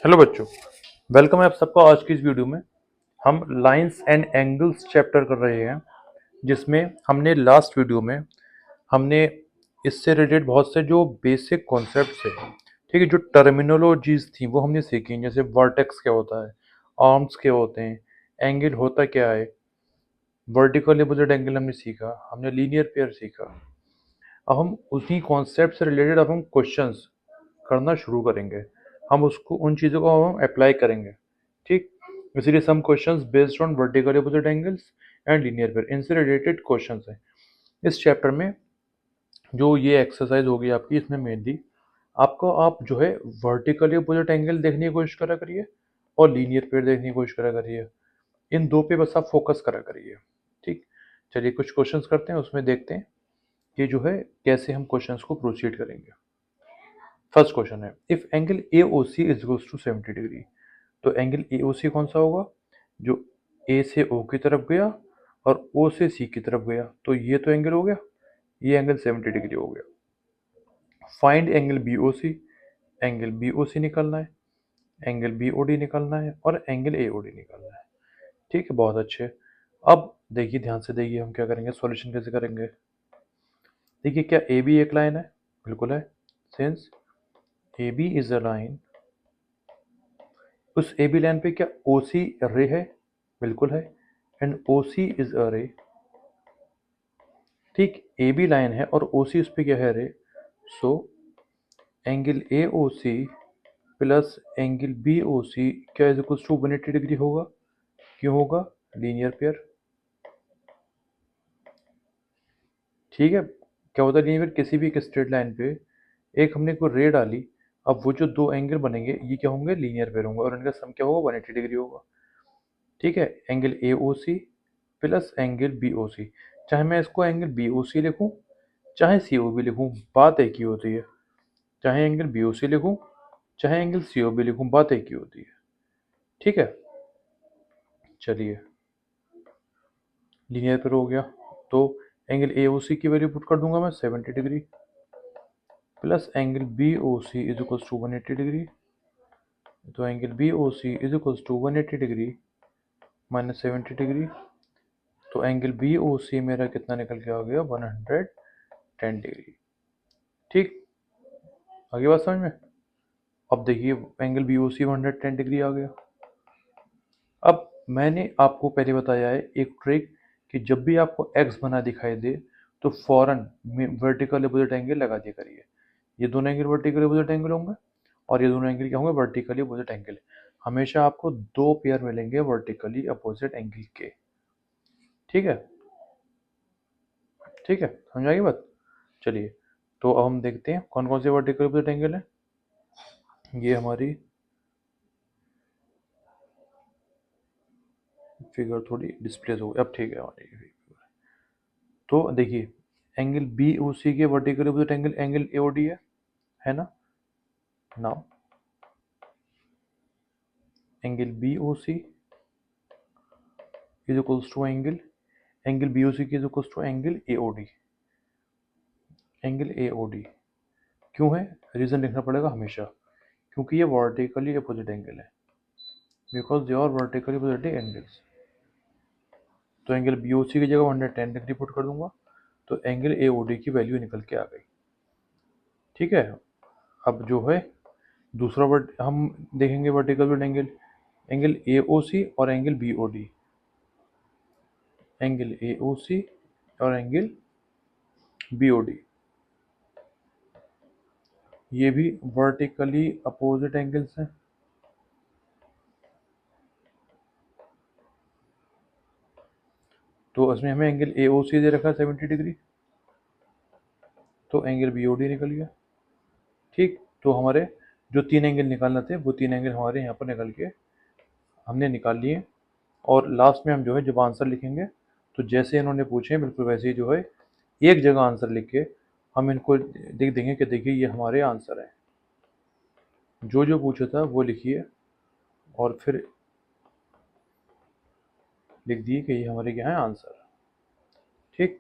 Hello बच्चों, welcome है आप सबका आज की इस वीडियो में। हम लाइंस एंड एंगल्स चैप्टर कर रहे हैं, जिसमें हमने लास्ट वीडियो में हमने इससे रिलेटेड बहुत से जो बेसिक कॉन्सेप्ट्स है, ठीक है, जो टर्मिनोलॉजीज थी वो हमने सीखी। जैसे वर्टेक्स क्या होता है, आर्म्स क्या होते हैं, एंगल होता क्या है, वर्टिकल अपोजिट एंगल हमने सीखा, हमने लीनियर पेयर सीखा। अब हम उसी कॉन्सेप्ट से रिलेटेड अब हम क्वेश्चंस करना शुरू करेंगे। हम उसको उन चीज़ों को हम अप्लाई करेंगे, ठीक। इसीलिए some questions based on vertical opposite angles and linear pair, इनसे रिलेटेड क्वेश्चंस हैं इस चैप्टर में। जो ये एक्सरसाइज होगी आपकी, इसमें मेनली आपको आप जो है वर्टिकली अपोजिट एंगल देखने की कोशिश करा करिए और लीनियर पेयर देखने की कोशिश करा करिए। इन दो पे बस आप फोकस करा करिए, ठीक। चलिए कुछ क्वेश्चंस करते हैं, उसमें देखते हैं कि जो है कैसे हम क्वेश्चंस को प्रोसीड करेंगे। फर्स्ट क्वेश्चन है, if angle A O C is equals to 70 degree. तो एंगल ए ओ सी कौन सा होगा, जो ए से ओ की तरफ गया और ओ से सी की तरफ गया, तो ये तो एंगल हो गया, ये एंगल 70 डिग्री हो गया। फाइंड एंगल बी ओ सी, एंगल बी ओ सी निकालना है, एंगल बी ओ डी निकालना है और एंगल ए ओ डी निकालना है, ठीक है, बहुत अच्छे। अब देखिए ध्यान से देखिए, हम क्या करेंगे, सॉल्यूशन कैसे करेंगे। देखिए, क्या ए बी एक लाइन है, बिल्कुल है, since A B is a line, उस ए बी लाइन पे क्या ओ सी रे है, बिल्कुल है, and O C is a रे, ठीक। ए बी लाइन है और ओ सी उस पर क्या है, ray. So angle A O C plus angle B O C क्या इज इक्वल टू 180 डिग्री होगा। क्यों होगा, लीनियर पेयर, ठीक है। क्या होता है लीनियर पेयर, किसी भी एक स्ट्रेट लाइन पे एक हमने कोई रे डाली, अब वो जो दो एंगल बनेंगे ये क्या होंगे, लीनियर पेयर होंगे और इनका सम क्या होगा, 180 डिग्री होगा, ठीक है। Angle A O C plus angle B O C, चाहे मैं इसको एंगल बी ओ सी लिखूँ चाहे सी ओ बी लिखूँ, बात एक ही होती है। चाहे एंगल बी ओ सी लिखूँ चाहे एंगल सी ओ बी लिखूँ, बात एक ही होती है, ठीक है। चलिए, लीनियर पेयर हो गया, तो एंगल ए ओ सी की वैल्यू पुट कर दूंगा मैं 70 degree plus angle B O C is equal to 180 degree, तो angle B O C is equal to 180 degree minus 70 degree, तो एंगल बी ओ सी मेरा कितना निकल के आ गया, 110 डिग्री, ठीक। आगे बात समझ में। अब देखिए एंगल बी ओ सी 110 डिग्री आ गया। अब मैंने आपको पहले बताया है एक ट्रिक, कि जब भी आपको एक्स बना दिखाई दे तो फौरन वर्टिकल अपोजिट एंगल लगा दिया करिए। ये दोनों एंगल वर्टिकल अपोजिट एंगल होंगे और ये दोनों एंगल क्या होंगे, वर्टिकली अपोजिट एंगल। हमेशा आपको दो पेयर मिलेंगे वर्टिकली अपोजिट एंगल के, ठीक है, ठीक है, समझ बात। चलिए, तो अब हम देखते हैं कौन कौन से वर्टिकल अपोजिट एंगल है। ये हमारी फिगर थोड़ी डिस्प्लेस हो गई, अब ठीक है हमारी फिगर। तो देखिए, एंगल बी ओ सी के vertical opposite angle angle A O D है ना। Now angle B O C is equals to angle B O C is equals to angle A O D, angle A O D. क्यों है, reason लिखना पड़ेगा हमेशा, क्योंकि ये vertically opposite angle है, because they are vertically opposite angles. तो angle B O C की जगह 110 डिग्री पुट कर दूंगा, तो एंगल ए ओ डी की वैल्यू निकल के आ गई, ठीक है। अब जो है दूसरा वर्ड हम देखेंगे, vertical angle, angle A O C और angle B O D, angle A O C और एंगल बी ओ डी, ये भी वर्टिकली अपोजिट एंगल्स हैं। तो इसमें हमें एंगल ए ओ सी दे रखा है 70 डिग्री, तो एंगल बी ओ डी निकल गया, ठीक। तो हमारे जो तीन एंगल निकालना थे वो तीन एंगल हमारे यहाँ पर निकल के हमने निकाल लिए। और लास्ट में हम जो है जब आंसर लिखेंगे, तो जैसे इन्होंने पूछे हैं बिल्कुल वैसे ही जो है एक जगह आंसर लिख के हम इनको देख देंगे कि देखिए ये हमारे आंसर है, जो जो पूछा था वो लिखिए और फिर लिख दिए कि ये हमारे क्या है आंसर, ठीक।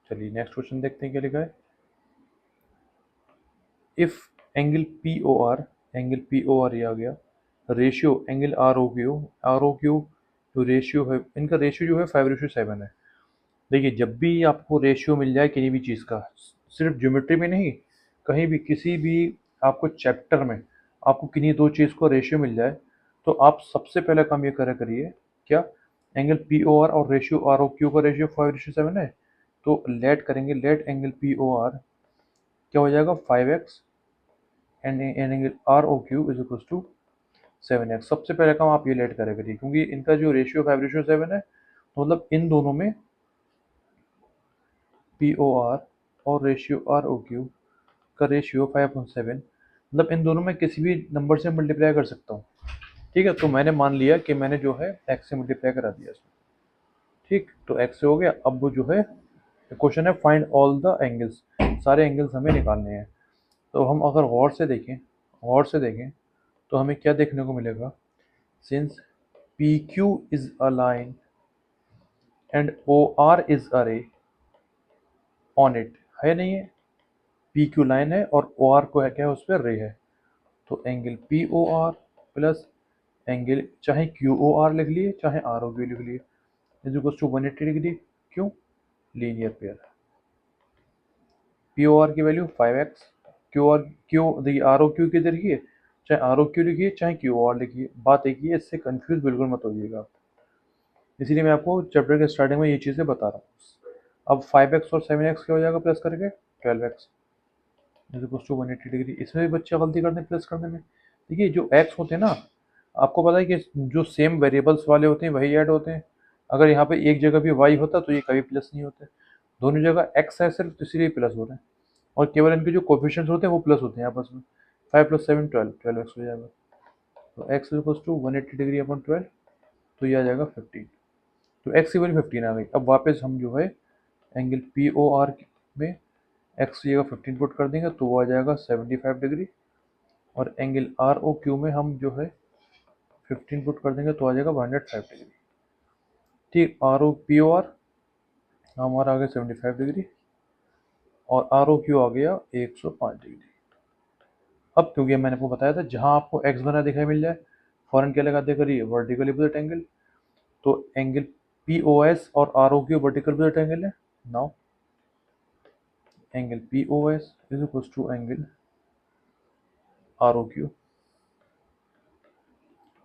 चलिए नेक्स्ट क्वेश्चन देखते हैं क्या लिखा है। If angle P O R, angle P O R ये आ गया, ratio angle R O Q जो रेशियो है, इनका रेशियो जो है 5:7 है। देखिए जब भी आपको रेशियो मिल जाए किसी भी चीज़ का, सिर्फ ज्योमेट्री में नहीं, कहीं भी किसी भी आपको चैप्टर में आपको किन्हीं दो चीज़ को रेशियो मिल जाए, तो आप सबसे पहला काम ये करा करिए, क्या, एंगल पी ओ आर और रेशियो आर ओ क्यू का रेशियो 5:7 है, तो लेट करेंगे, let angle P O R क्या हो जाएगा 5x and angle R O Q is equal to 7x। सबसे पहले काम आप ये लेट करा करिए, क्योंकि इनका जो रेशियो 5:7 है, तो मतलब इन दोनों में पी ओ आर और रेशियो आर ओ क्यू का रेशियो 5/7, मतलब इन दोनों में किसी भी नंबर से मल्टीप्लाई कर सकता हूँ। ठीक है, तो मैंने मान लिया कि मैंने जो है एक्स से मल्टीप्लाई करा दिया इसमें। ठीक, तो एक्स से हो गया। अब वो जो है क्वेश्चन है फाइंड ऑल द एंगल्स, सारे एंगल्स हमें निकालने हैं। तो हम अगर गौर से देखें तो हमें क्या देखने को मिलेगा, since P Q is a line and O R is a ray on it, है नहीं है, पी क्यू लाइन है और ओ आर को है क्या है, उस पर रे है। तो angle P O R plus angle, चाहे क्यू ओ आर लिख लिए चाहे आर ओ क्यू लिख लिए, इज इक्वल टू 180 डिग्री। क्यों, linear pair. P O R की वैल्यू 5x, क्यू देखिए आर ओ क्यू किधर लिखिए, चाहे आर ओ क्यू लिखिए चाहे क्यू ओ आर लिखिए, बात एक ही है, इससे कंफ्यूज बिल्कुल मत होइएगा आप। इसीलिए मैं आपको चैप्टर के स्टार्टिंग में ये चीज़ें बता रहा हूँ। अब 5x और 7x क्या हो जाएगा प्लस करके 12x is equal to 180 degree. इसमें भी बच्चे गलती करते हैं प्लस करने में। देखिए जो एक्स होते हैं ना, आपको पता है कि जो सेम वेरिएबल्स वाले होते हैं वही ऐड होते हैं। अगर यहाँ पे एक जगह भी वाई होता तो ये कभी प्लस नहीं होते, दोनों जगह एक्स है सिर्फ, इसीलिए प्लस हो रहे हैं। और केवल इनके जो कोफिशिएंट्स होते हैं वो प्लस होते हैं आपस में। 5 + 7 12, 12x हो जाएगा। तो X equal to 180 degree upon 12, तो ये आ जाएगा 15। तो एक्स की वैल्यू 15 आ गई। अब वापस हम जो है एंगल पी ओ आर में एक्स की जगह 15 पुट कर देंगे तो वो आ जाएगा 75 डिग्री, और एंगल आर ओ क्यू में हम जो है 15 पुट कर देंगे तो आ जाएगा 105 डिग्री। ठीक, R O P O R हमारा आ गया 75 डिग्री और आर ओ क्यू आ गया 105 डिग्री। अब क्योंकि मैंने आपको बताया था जहां आपको एक्स बना दिखाई मिल जाए, फौरन क्या लगा दिया करिए, वर्टिकल अपोजिट एंगल। तो एंगल पी ओ एस और R O Q vertical opposite angle है। Now angle P O S is equal to angle R O Q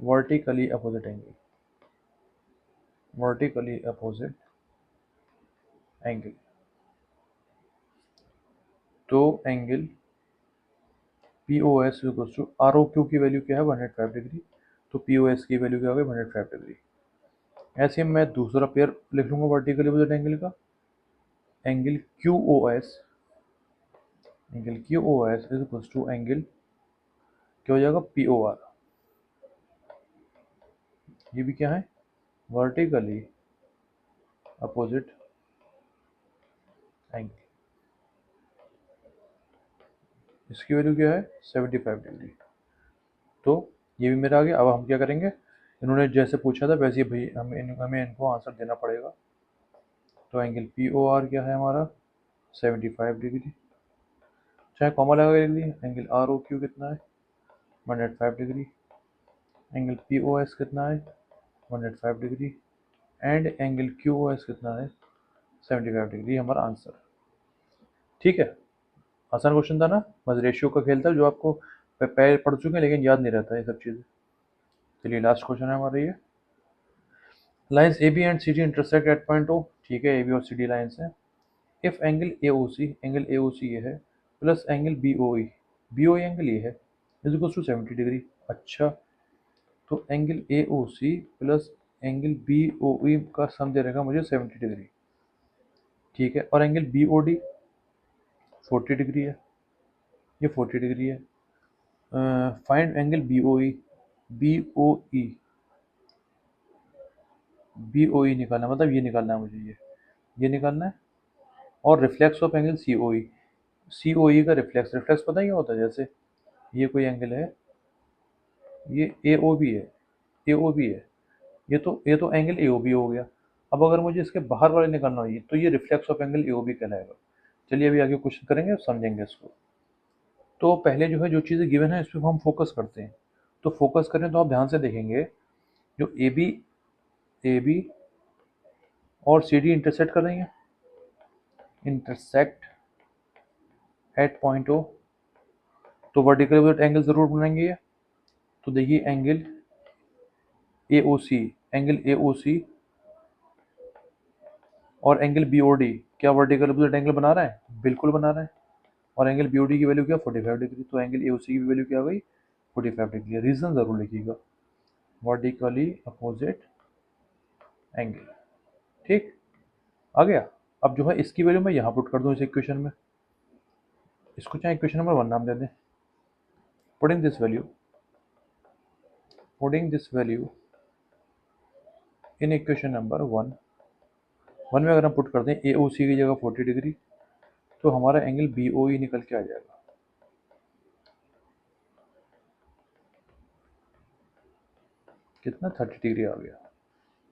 vertically opposite angle, vertically opposite angle. तो angle P O S equal to R O Q की value क्या है 105 डिग्री, तो P O S की value क्या हो गई 105 डिग्री। ऐसे ही मैं दूसरा पेयर लिख लूंगा वर्टिकली अपोजिट एंगल का, angle Q O S, angle Q O S is equal to angle क्या हो जाएगा पी ओ आर, ये भी क्या है वर्टिकली अपोजिट एंगल, इसकी वैल्यू क्या है 75 डिग्री। तो ये भी मेरा आ गया। अब हम क्या करेंगे, इन्होंने जैसे पूछा था वैसे ही भाई हमें इनको आंसर देना पड़ेगा। तो एंगल पी ओ आर क्या है हमारा 75 डिग्री, चाहे कॉमा लगा के लिख दिए। एंगल आर ओ क्यू कितना है 105 degree, angle P O S कितना है 105 degree, and angle Q O S कितना है 75 डिग्री, हमारा आंसर। ठीक है, आसान क्वेश्चन था ना, बस रेशियो का खेल था जो आपको पहले पढ़ चुके हैं लेकिन याद नहीं रहता ये सब चीज़ें। चलिए लास्ट क्वेश्चन है हमारा ये, lines A B and C D intersect at point O. ठीक है, ए बी और सी डी लाइन्स हैं। If angle A O C ये है plus angle B O E angle ये है इज इक्वल टू 70 डिग्री। अच्छा, तो angle A O C plus angle B O E का सम दे रहेगा मुझे 70 डिग्री। ठीक है, और angle B O D 40 degree है, ये 40 डिग्री है। Find angle B O E, B O E, B O E निकालना मतलब ये निकालना है मुझे, ये निकालना है। और reflex of angle C O E का रिफ्लेक्स, पता है क्या होता है, जैसे ये कोई एंगल है, ये ए ओ बी है, ए ओ बी है, ये तो एंगल ए ओ बी हो गया। अब अगर मुझे इसके बाहर वाले निकालना हो तो ये reflex of angle A O B कहलाएगा। चलिए अभी आगे क्वेश्चन करेंगे समझेंगे इसको। तो पहले जो है जो चीज़ें गिवन है इस पर हम फोकस करते हैं। तो फोकस करें तो आप ध्यान से देखेंगे, जो ए बी और सी डी इंटरसेक्ट कर रही हैं, इंटरसेक्ट एट पॉइंट ओ, तो वर्टिकल एंगल ज़रूर बनाएंगे ये। तो देखिए angle A O C, angle A O C और एंगल बी ओ डी क्या वर्टिकल एंगल बना रहा है? बिल्कुल बना रहा है। और एंगल बी ओ डी की वैल्यू क्या? 45 डिग्री। तो एंगल ए ओ सी की वैल्यू क्या आ गई? 45 डिग्री। रीज़न ज़रूर लिखिएगा, वर्टिकली अपोजिट एंगल। ठीक, आ गया। अब जो है इसकी वैल्यू मैं यहाँ पुट कर दूँ इस इक्वेशन में, इसको चाहे इक्वेशन नंबर 1 नाम दे दें। Putting this value in equation number 1 में अगर हम पुट कर दें ए ओ सी की जगह 40 डिग्री, तो हमारा एंगल बी ओ ई निकल के आ जाएगा। कितना? 30 डिग्री आ गया।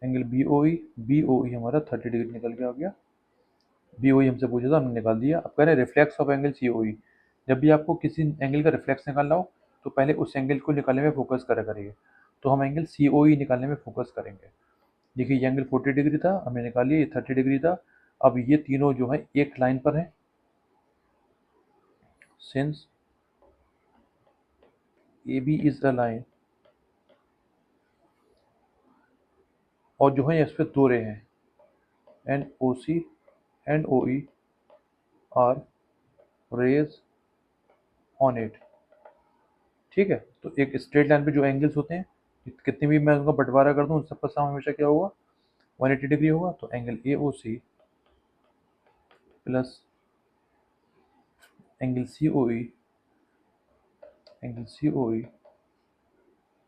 एंगल बी ओ ई हमारा 30 डिग्री निकल के आ गया। बी ओ ई हमसे पूछा था, हमने निकाल दिया। अब कह रहे हैं reflex of angle C O ई। जब भी आपको किसी एंगल का रिफ्लेक्स निकालना हो तो पहले उस एंगल को निकालने में फोकस करा करिए। तो हम एंगल सी ओ ई निकालने में फोकस करेंगे। देखिए ये एंगल 40 डिग्री था, हमने निकाल लिया, ये 30 डिग्री था। अब ये तीनों जो है एक लाइन पर है, since A B is a line, और जो है इस पे दो रे हैं, and O C and O E are rays on it. ठीक है, तो एक स्ट्रेट लाइन पे जो एंगल्स होते हैं, कितनी भी मैं उनका बंटवारा कर दूं, उन सबका सम हमेशा क्या होगा? 180 डिग्री होगा। तो angle A O C plus angle C O E,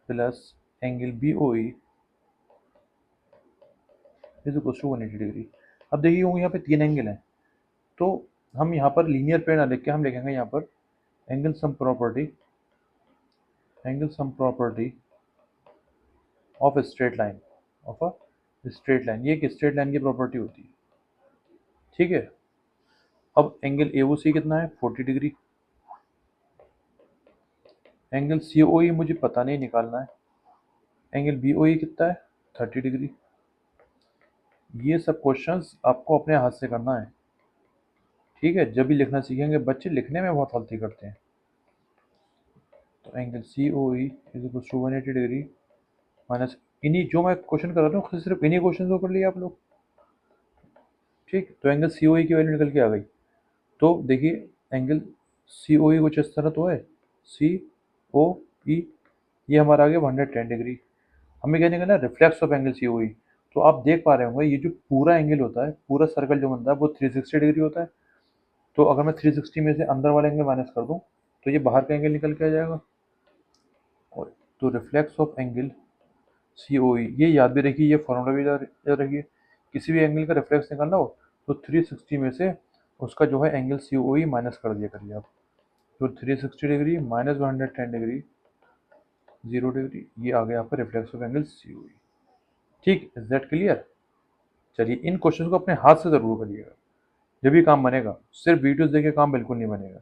plus angle B O E is equal to 180 degree. अब देखिए होंगे यहाँ पे तीन एंगल हैं, तो हम यहाँ पर लीनियर पेड़ ना लिख के हम लिखेंगे यहाँ पर angle sum property of straight line, ये एक स्ट्रेट लाइन की प्रॉपर्टी होती है। ठीक है, अब एंगल ए ओ सी कितना है? 40 डिग्री। एंगल सी ओ ई मुझे पता नहीं, निकालना है। एंगल बी ओ ई कितना है? 30 डिग्री। ये सब क्वेश्चंस आपको अपने हाथ से करना है। ठीक है, जब भी लिखना सीखेंगे, बच्चे लिखने में बहुत गलती करते हैं। तो angle C O E is equal to 180 degree minus इन्हीं जो मैं क्वेश्चन कर रहा हूँ, सिर्फ इन्हीं क्वेश्चन को कर लिया आप लोग। ठीक, तो एंगल सी ओ ई की वैल्यू निकल के आ गई। तो देखिए एंगल सी ओ ई कुछ इस तरह तो है, सी ओ ई, ये हमारा आ गया 110 डिग्री। हमें क्या निकलना है? Reflex of angle C O ई। तो आप देख पा रहे होंगे ये जो पूरा एंगल होता है, पूरा सर्कल जो बनता है वो 360 डिग्री होता है। तो अगर मैं 360 में से अंदर वाला एंगल माइनस कर दूं तो ये बाहर का एंगल निकल के आ जाएगा। और तो reflex of angle C O ई, ये याद भी रखिए, ये फॉर्मूला भी याद रखिए। किसी भी एंगल का रिफ्लेक्स निकालना हो तो 360 में से उसका जो है angle C O E minus कर दिया करिए आप। तो 360 डिग्री माइनस 110 डिग्री 0 डिग्री, ये आ गया आपका reflex of angle C O ई। ठीक, इज दैट क्लियर? चलिए इन क्वेश्चन को अपने हाथ से ज़रूर करिएगा, जब भी काम बनेगा। सिर्फ वीडियोस देख के काम बिल्कुल नहीं बनेगा।